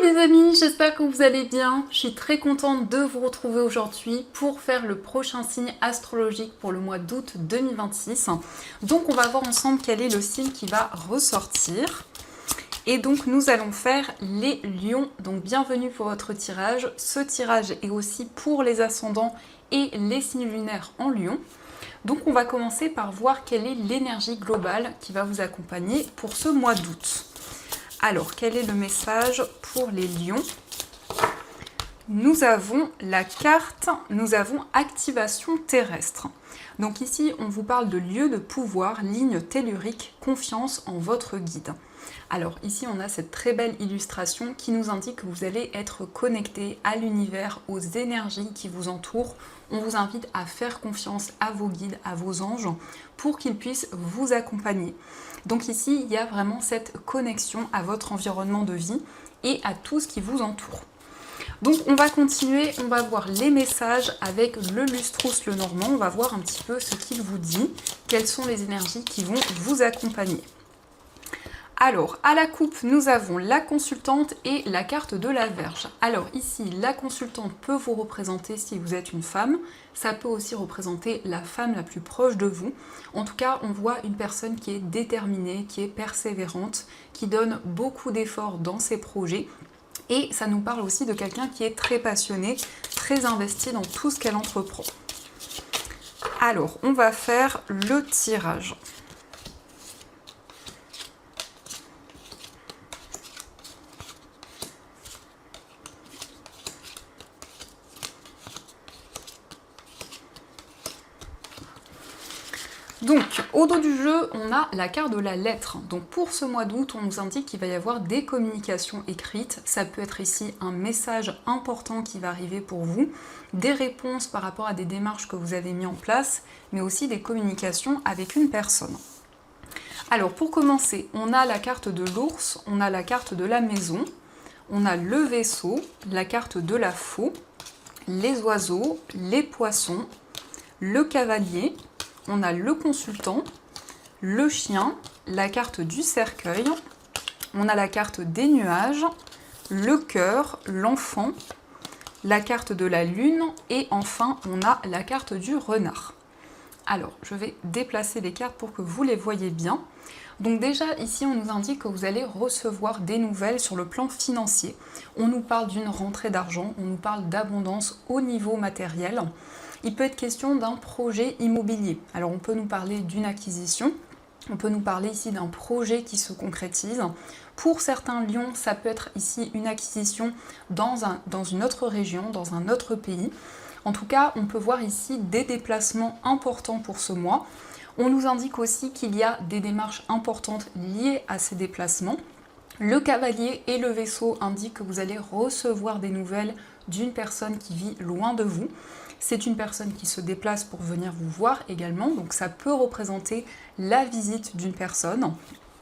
Les amis, j'espère que vous allez bien. Je suis très contente de vous retrouver aujourd'hui pour faire le prochain signe astrologique pour le mois d'août 2026. Donc on va voir ensemble quel est le signe qui va ressortir. Et donc nous allons faire les lions. Donc bienvenue pour votre tirage. Ce tirage est aussi pour les ascendants et les signes lunaires en lion. Donc on va commencer par voir quelle est l'énergie globale qui va vous accompagner pour ce mois d'août. Alors, quel est le message pour les lions? Nous avons la carte, nous avons activation terrestre. Donc ici, on vous parle de lieu de pouvoir, ligne tellurique, confiance en votre guide. Alors ici, on a cette très belle illustration qui nous indique que vous allez être connecté à l'univers, aux énergies qui vous entourent. On vous invite à faire confiance à vos guides, à vos anges, pour qu'ils puissent vous accompagner. Donc ici, il y a vraiment cette connexion à votre environnement de vie et à tout ce qui vous entoure. Donc on va continuer, on va voir les messages avec le Lustrous le Normand. On va voir un petit peu ce qu'il vous dit, quelles sont les énergies qui vont vous accompagner. Alors, à la coupe, nous avons la consultante et la carte de la Vierge. Alors ici, la consultante peut vous représenter si vous êtes une femme. Ça peut aussi représenter la femme la plus proche de vous. En tout cas, on voit une personne qui est déterminée, qui est persévérante, qui donne beaucoup d'efforts dans ses projets. Et ça nous parle aussi de quelqu'un qui est très passionné, très investi dans tout ce qu'elle entreprend. Alors, on va faire le tirage. Donc, au dos du jeu, on a la carte de la lettre. Donc pour ce mois d'août, on nous indique qu'il va y avoir des communications écrites. Ça peut être ici un message important qui va arriver pour vous, des réponses par rapport à des démarches que vous avez mis en place, mais aussi des communications avec une personne. Alors pour commencer, on a la carte de l'ours, on a la carte de la maison, on a le vaisseau, la carte de la faux, les oiseaux, les poissons, le cavalier, on a le consultant, le chien, la carte du cercueil, on a la carte des nuages, le cœur, l'enfant, la carte de la lune et enfin on a la carte du renard. Alors, je vais déplacer les cartes pour que vous les voyez bien. Donc déjà, ici, on nous indique que vous allez recevoir des nouvelles sur le plan financier. On nous parle d'une rentrée d'argent, on nous parle d'abondance au niveau matériel. Il peut être question d'un projet immobilier. Alors on peut nous parler d'une acquisition, on peut nous parler ici d'un projet qui se concrétise. Pour certains lions, ça peut être ici une acquisition dans une autre région, dans un autre pays. En tout cas, on peut voir ici des déplacements importants pour ce mois. On nous indique aussi qu'il y a des démarches importantes liées à ces déplacements. Le cavalier et le vaisseau indiquent que vous allez recevoir des nouvelles d'une personne qui vit loin de vous. C'est une personne qui se déplace pour venir vous voir également, donc ça peut représenter la visite d'une personne.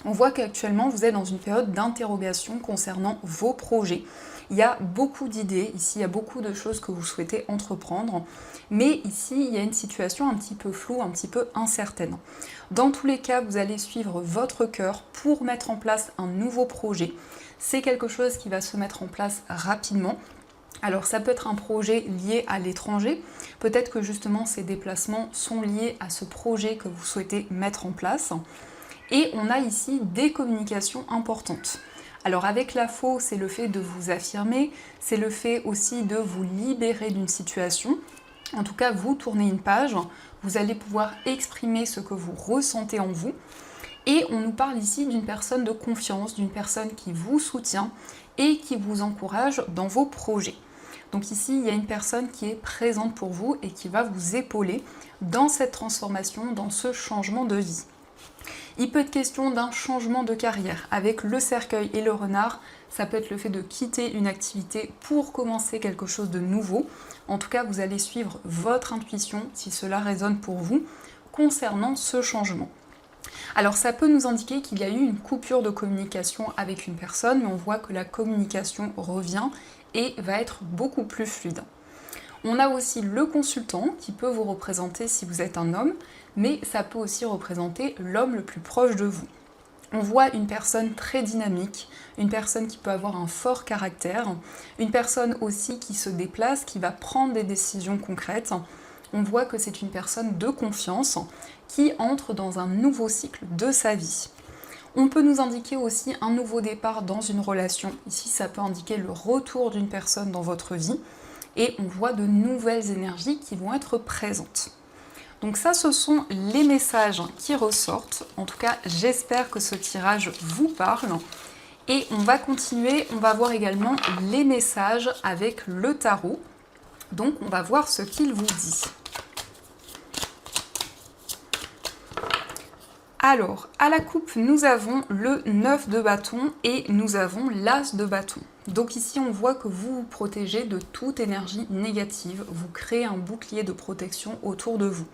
On voit qu'actuellement vous êtes dans une période d'interrogation concernant vos projets. Il y a beaucoup d'idées, ici il y a beaucoup de choses que vous souhaitez entreprendre, mais ici il y a une situation un petit peu floue, un petit peu incertaine. Dans tous les cas, vous allez suivre votre cœur pour mettre en place un nouveau projet. C'est quelque chose qui va se mettre en place rapidement. Alors ça peut être un projet lié à l'étranger, peut-être que justement ces déplacements sont liés à ce projet que vous souhaitez mettre en place. Et on a ici des communications importantes. Alors avec la faux, c'est le fait de vous affirmer, c'est le fait aussi de vous libérer d'une situation. En tout cas, vous tournez une page, vous allez pouvoir exprimer ce que vous ressentez en vous. Et on nous parle ici d'une personne de confiance, d'une personne qui vous soutient et qui vous encourage dans vos projets. Donc ici, il y a une personne qui est présente pour vous et qui va vous épauler dans cette transformation, dans ce changement de vie. Il peut être question d'un changement de carrière. Avec le cercueil et le renard, ça peut être le fait de quitter une activité pour commencer quelque chose de nouveau. En tout cas, vous allez suivre votre intuition si cela résonne pour vous concernant ce changement. Alors ça peut nous indiquer qu'il y a eu une coupure de communication avec une personne, mais on voit que la communication revient et va être beaucoup plus fluide. On a aussi le consultant qui peut vous représenter si vous êtes un homme, mais ça peut aussi représenter l'homme le plus proche de vous. On voit une personne très dynamique, une personne qui peut avoir un fort caractère, une personne aussi qui se déplace, qui va prendre des décisions concrètes. On voit que c'est une personne de confiance qui entre dans un nouveau cycle de sa vie. On peut nous indiquer aussi un nouveau départ dans une relation. Ici, ça peut indiquer le retour d'une personne dans votre vie. Et on voit de nouvelles énergies qui vont être présentes. Donc ça, ce sont les messages qui ressortent. En tout cas, j'espère que ce tirage vous parle. Et on va continuer, on va voir également les messages avec le tarot. Donc on va voir ce qu'il vous dit. Alors, à la coupe, nous avons le 9 de bâton et nous avons l'as de bâton. Donc ici, on voit que vous vous protégez de toute énergie négative. Vous créez un bouclier de protection autour de vous.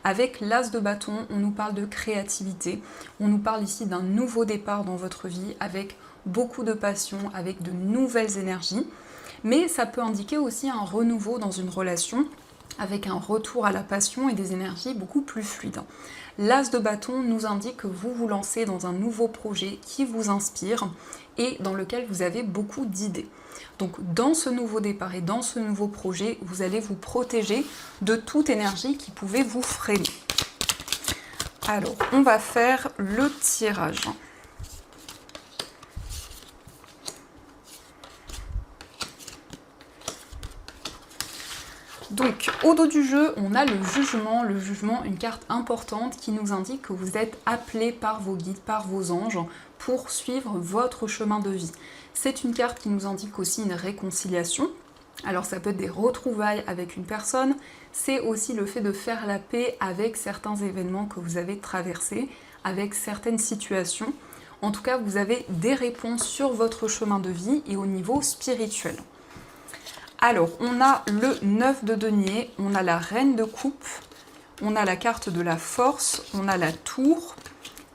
Avec l'as de bâton, on nous parle de créativité. On nous parle ici d'un nouveau départ dans votre vie avec beaucoup de passion, avec de nouvelles énergies. Mais ça peut indiquer aussi un renouveau dans une relation avec un retour à la passion et des énergies beaucoup plus fluides. L'as de bâton nous indique que vous vous lancez dans un nouveau projet qui vous inspire et dans lequel vous avez beaucoup d'idées. Donc dans ce nouveau départ et dans ce nouveau projet, vous allez vous protéger de toute énergie qui pouvait vous freiner. Alors, on va faire le tirage. Donc, au dos du jeu, on a le jugement, une carte importante qui nous indique que vous êtes appelé par vos guides, par vos anges, pour suivre votre chemin de vie. C'est une carte qui nous indique aussi une réconciliation. Alors ça peut être des retrouvailles avec une personne, c'est aussi le fait de faire la paix avec certains événements que vous avez traversés, avec certaines situations. En tout cas, vous avez des réponses sur votre chemin de vie et au niveau spirituel. Alors, on a le 9 de denier, on a la reine de coupe, on a la carte de la force, on a la tour,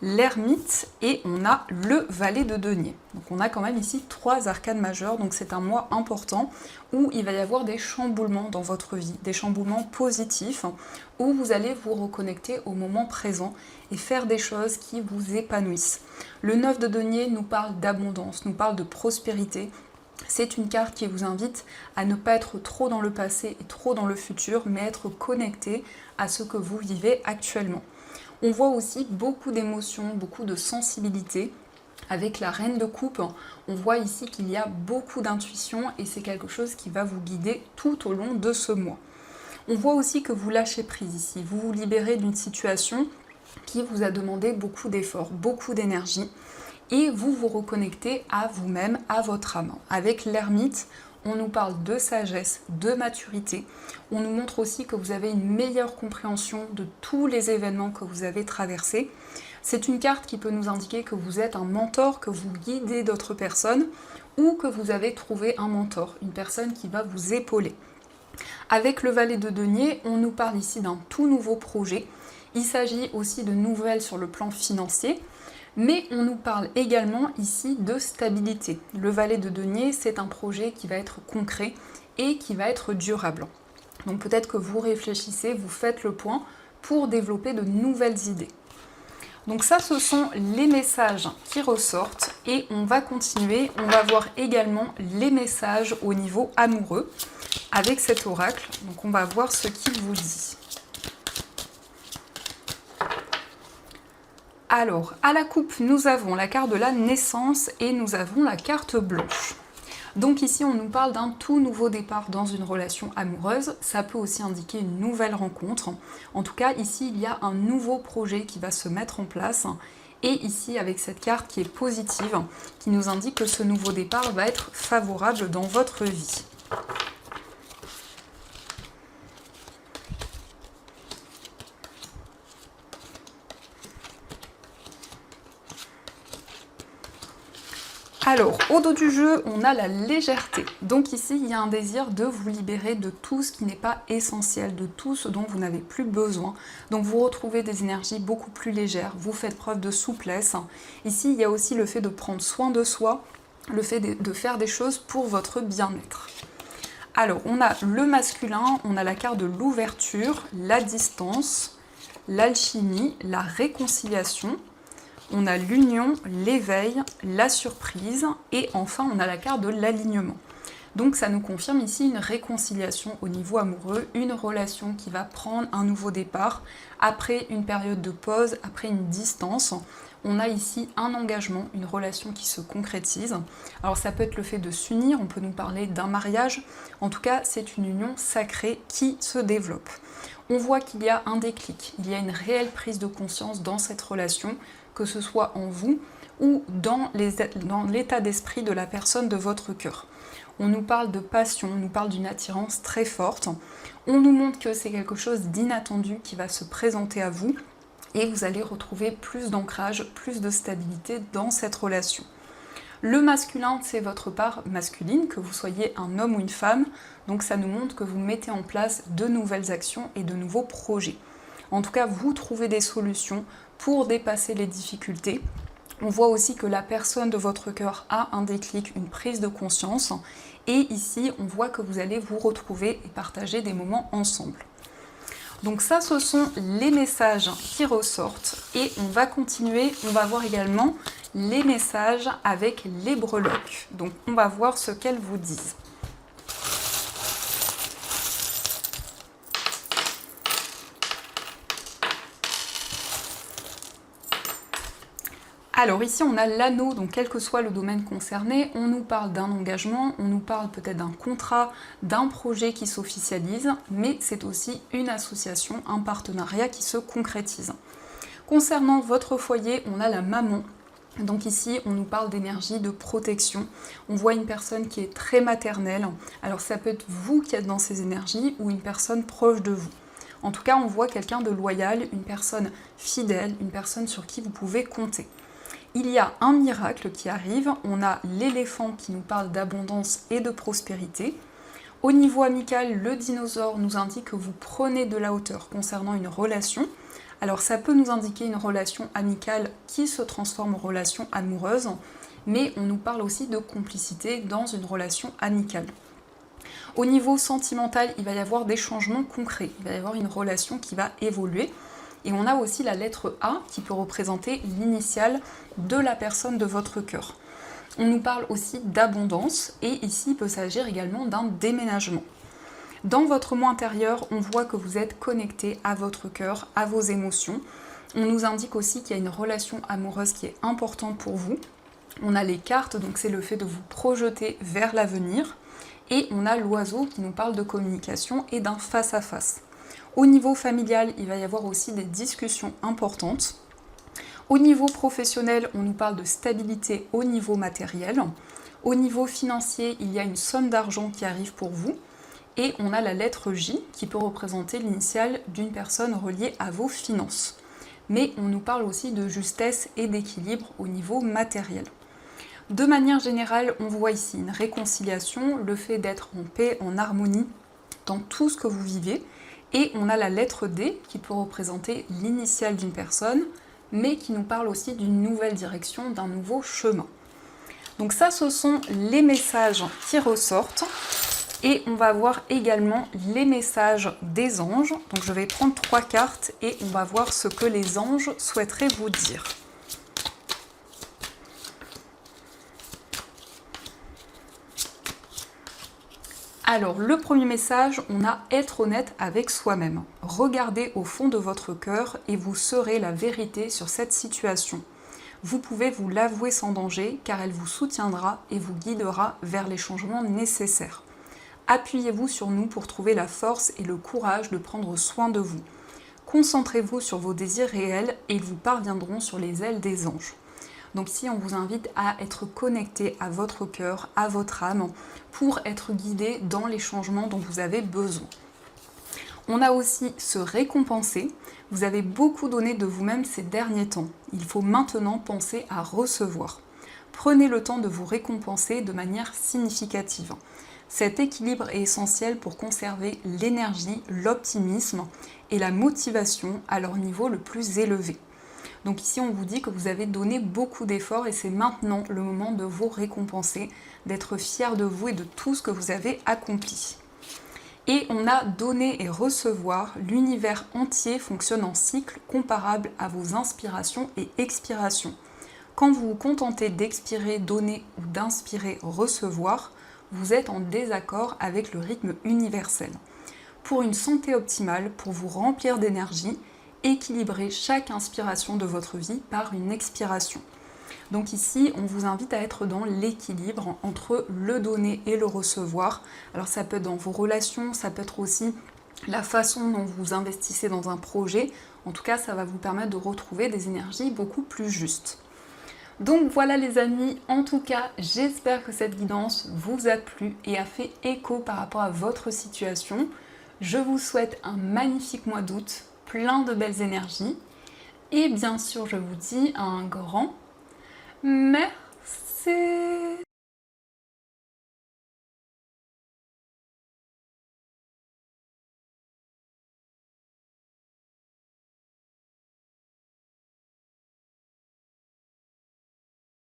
l'ermite et on a le valet de denier. Donc on a quand même ici 3 arcanes majeures, donc c'est un mois important où il va y avoir des chamboulements dans votre vie, des chamboulements positifs, où vous allez vous reconnecter au moment présent et faire des choses qui vous épanouissent. Le 9 de denier nous parle d'abondance, nous parle de prospérité. C'est une carte qui vous invite à ne pas être trop dans le passé et trop dans le futur, mais être connecté à ce que vous vivez actuellement. On voit aussi beaucoup d'émotions, beaucoup de sensibilité. Avec la reine de coupe, on voit ici qu'il y a beaucoup d'intuition et c'est quelque chose qui va vous guider tout au long de ce mois. On voit aussi que vous lâchez prise ici, vous vous libérez d'une situation qui vous a demandé beaucoup d'efforts, beaucoup d'énergie. Et vous vous reconnectez à vous-même, à votre âme. Avec l'ermite, on nous parle de sagesse, de maturité. On nous montre aussi que vous avez une meilleure compréhension de tous les événements que vous avez traversés. C'est une carte qui peut nous indiquer que vous êtes un mentor, que vous guidez d'autres personnes ou que vous avez trouvé un mentor, une personne qui va vous épauler. Avec le valet de denier, on nous parle ici d'un tout nouveau projet. Il s'agit aussi de nouvelles sur le plan financier. Mais on nous parle également ici de stabilité. Le valet de denier, c'est un projet qui va être concret et qui va être durable. Donc peut-être que vous réfléchissez, vous faites le point pour développer de nouvelles idées. Donc ça, ce sont les messages qui ressortent et on va continuer. On va voir également les messages au niveau amoureux avec cet oracle. Donc on va voir ce qu'il vous dit. Alors, à la coupe, nous avons la carte de la naissance et nous avons la carte blanche. Donc ici, on nous parle d'un tout nouveau départ dans une relation amoureuse. Ça peut aussi indiquer une nouvelle rencontre. En tout cas, ici, il y a un nouveau projet qui va se mettre en place. Et ici, avec cette carte qui est positive, qui nous indique que ce nouveau départ va être favorable dans votre vie. Alors, au dos du jeu, on a la légèreté. Donc ici, il y a un désir de vous libérer de tout ce qui n'est pas essentiel, de tout ce dont vous n'avez plus besoin. Donc vous retrouvez des énergies beaucoup plus légères, vous faites preuve de souplesse. Ici, il y a aussi le fait de prendre soin de soi, le fait de faire des choses pour votre bien-être. Alors, on a le masculin, on a la carte de l'ouverture, la distance, l'alchimie, la réconciliation. on a l'union, l'éveil, la surprise et enfin on a la carte de l'alignement. Donc ça nous confirme ici une réconciliation au niveau amoureux, une relation qui va prendre un nouveau départ après une période de pause, après une distance. On a ici un engagement, une relation qui se concrétise. Alors ça peut être le fait de s'unir, on peut nous parler d'un mariage. En tout cas, c'est une union sacrée qui se développe. On voit qu'il y a un déclic, il y a une réelle prise de conscience dans cette relation, que ce soit en vous ou dans l'état d'esprit de la personne de votre cœur. On nous parle de passion, on nous parle d'une attirance très forte. On nous montre que c'est quelque chose d'inattendu qui va se présenter à vous et vous allez retrouver plus d'ancrage, plus de stabilité dans cette relation. Le masculin, c'est votre part masculine, que vous soyez un homme ou une femme, donc ça nous montre que vous mettez en place de nouvelles actions et de nouveaux projets. En tout cas, vous trouvez des solutions pour dépasser les difficultés. On voit aussi que la personne de votre cœur a un déclic, une prise de conscience. Et ici, on voit que vous allez vous retrouver et partager des moments ensemble. Donc ça, ce sont les messages qui ressortent. Et on va continuer, on va voir également les messages avec les breloques. Donc on va voir ce qu'elles vous disent. Alors ici on a l'anneau, donc quel que soit le domaine concerné, on nous parle d'un engagement, on nous parle peut-être d'un contrat, d'un projet qui s'officialise, mais c'est aussi une association, un partenariat qui se concrétise. Concernant votre foyer, on a la maman. Donc ici, on nous parle d'énergie, de protection. On voit une personne qui est très maternelle. Alors ça peut être vous qui êtes dans ces énergies ou une personne proche de vous. En tout cas, on voit quelqu'un de loyal, une personne fidèle, une personne sur qui vous pouvez compter. Il y a un miracle qui arrive, on a l'éléphant qui nous parle d'abondance et de prospérité. Au niveau amical, le dinosaure nous indique que vous prenez de la hauteur concernant une relation. Alors ça peut nous indiquer une relation amicale qui se transforme en relation amoureuse, mais on nous parle aussi de complicité dans une relation amicale. Au niveau sentimental, il va y avoir des changements concrets, il va y avoir une relation qui va évoluer. Et on a aussi la lettre A qui peut représenter l'initiale de la personne de votre cœur. On nous parle aussi d'abondance et ici il peut s'agir également d'un déménagement. Dans votre moi intérieur, on voit que vous êtes connecté à votre cœur, à vos émotions. On nous indique aussi qu'il y a une relation amoureuse qui est importante pour vous. On a les cartes, donc c'est le fait de vous projeter vers l'avenir. Et on a l'oiseau qui nous parle de communication et d'un face-à-face. Au niveau familial, il va y avoir aussi des discussions importantes. Au niveau professionnel, on nous parle de stabilité au niveau matériel. Au niveau financier, il y a une somme d'argent qui arrive pour vous. Et on a la lettre J qui peut représenter l'initiale d'une personne reliée à vos finances. Mais on nous parle aussi de justesse et d'équilibre au niveau matériel. De manière générale, on voit ici une réconciliation, le fait d'être en paix, en harmonie dans tout ce que vous vivez. Et on a la lettre D qui peut représenter l'initiale d'une personne, mais qui nous parle aussi d'une nouvelle direction, d'un nouveau chemin. Donc ça, ce sont les messages qui ressortent. Et on va voir également les messages des anges. Donc je vais prendre 3 cartes et on va voir ce que les anges souhaiteraient vous dire. Alors, le premier message, on a être honnête avec soi-même. Regardez au fond de votre cœur et vous saurez la vérité sur cette situation. Vous pouvez vous l'avouer sans danger car elle vous soutiendra et vous guidera vers les changements nécessaires. Appuyez-vous sur nous pour trouver la force et le courage de prendre soin de vous. Concentrez-vous sur vos désirs réels et ils vous parviendront sur les ailes des anges. Donc ici, on vous invite à être connecté à votre cœur, à votre âme, pour être guidé dans les changements dont vous avez besoin. On a aussi se récompenser. Vous avez beaucoup donné de vous-même ces derniers temps. Il faut maintenant penser à recevoir. Prenez le temps de vous récompenser de manière significative. Cet équilibre est essentiel pour conserver l'énergie, l'optimisme et la motivation à leur niveau le plus élevé. Donc ici, on vous dit que vous avez donné beaucoup d'efforts et c'est maintenant le moment de vous récompenser, d'être fier de vous et de tout ce que vous avez accompli. Et on a donner et recevoir, l'univers entier fonctionne en cycle comparable à vos inspirations et expirations. Quand vous vous contentez d'expirer, donner ou d'inspirer, recevoir, vous êtes en désaccord avec le rythme universel. Pour une santé optimale, pour vous remplir d'énergie, équilibrez chaque inspiration de votre vie par une expiration. Donc ici, on vous invite à être dans l'équilibre entre le donner et le recevoir. Alors ça peut être dans vos relations, ça peut être aussi la façon dont vous investissez dans un projet. En tout cas, ça va vous permettre de retrouver des énergies beaucoup plus justes. Donc voilà les amis, en tout cas, j'espère que cette guidance vous a plu et a fait écho par rapport à votre situation. Je vous souhaite un magnifique mois d'août, plein de belles énergies. Et bien sûr, je vous dis un grand merci.